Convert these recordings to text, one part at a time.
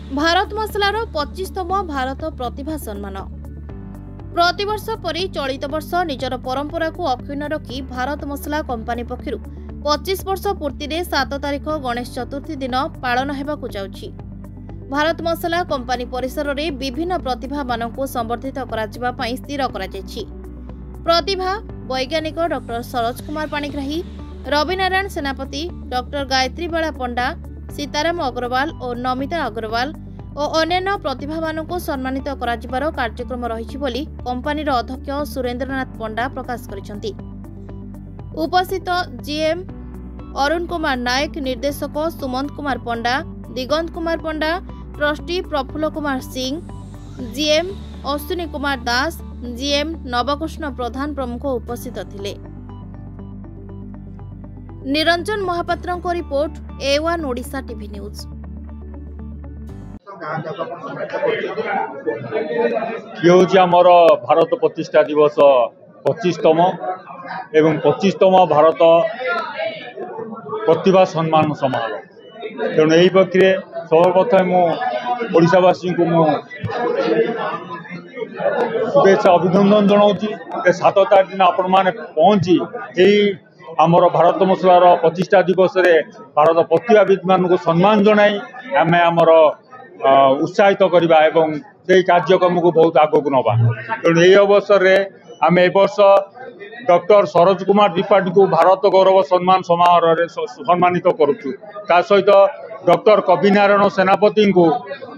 भारत मसलार 25तम भारत प्रतिभा सम्मान प्रतिवर्ष परि चलित वर्ष निजर परंपरा को अक्षुण्ण रखी भारत मसला कंपानी पक्षरु 25 वर्ष पूर्ति 7 तारिख गणेश चतुर्थी दिन पालन हेबाकु जाउछि। भारत मसला कंपानी परिसर रे विभिन्न प्रतिभा मानकु संवर्धित कराजिबा पई स्थिर कराଯାଇଛି। प्रतिभा वैज्ञानिक डॉक्टर सरोज कुमार पाणिग्राही, रविनारायण सेनापति, डॉक्टर गायत्री बाला पंडा, सीताराम अग्रवाल और नमिता अग्रवाल और अन्य प्रतिभा मानकु सम्मानित कराजिबार कार्यक्रम रहिछि बोली कंपानीर अध्यक्ष सुरेंद्रनाथ पंडा प्रकाश करिसेंति। उपस्थित जीएम अरुण कुमार नायक, निर्देशक सुमंत कुमार पंडा, दिगंत कुमार पंडा, trustee Praful Kumar Singh, GM Ashwini Kumar Das, GM Navkrishna प्रधान प्रमुख उपस्थित थिले। निरंजन महापात्र को report A1 Odisha TV news. आमर भारत प्रतिष्ठा दिवस 25तम एवं 25तम भारत प्रतिभा सम्मान समारोह। तेणु यही पक्षे सर्वप्रथम ओडिशावासी को शुभेच्छा अभिनंदन जनाऊँगी। 7 तारिख दिन आपण मैंने पहुँची यही आमर भारत मसलार प्रतिष्ठा दिवस रे भारत प्रतिभाविद मान को सम्मान जनाई आम आमर उत्साहित करवा एवं से कार्यक्रम को बहुत आग को नवा। तेणु यही अवसर में आम ए वर्ष डॉक्टर सरोज कुमार त्रिपाठी को भारत गौरव सम्मान समारोह सम्मानित करुचु। ता सहित डॉक्टर कवि नारायण सेनापति को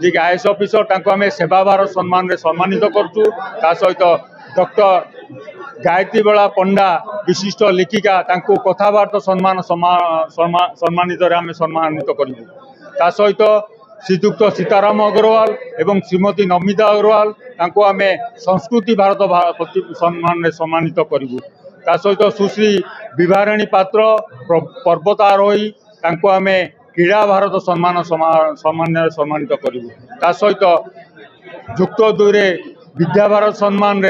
जी आईएएस ऑफिसर आम सेवा भारत सम्मान सम्मानित करुचु। ता सहित डॉक्टर गायत्री बाला पंडा विशिष्ट लेखिका कथावार्ता सम्मान सम्मानित आम सम्मानित करूँ। ता सहित श्रीयुक्त सीताराम अग्रवाल एवं श्रीमती नमिता अग्रवाल आम संस्कृति भारत सम्मान सम्मानित करूँ। ता सहित सुश्री विभाराणी पात्र पर्वतारोही आम क्रीड़ा भारत सम्मान सम्मानित करूँ। ता सहित युक्त 2 विद्या भारत सम्मान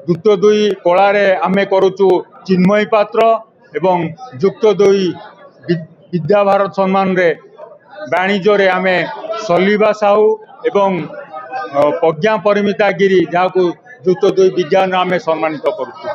युक्त 2 कला आम करुचु चिन्मयी पात्र एवं युक्त 2 विद्या भारत सम्मान वाणिज्य आम सलीबा साहू एवं प्रज्ञा परिमिता गिरी जहाँ को युक्त 2 विज्ञान आम सम्मानित करुचु।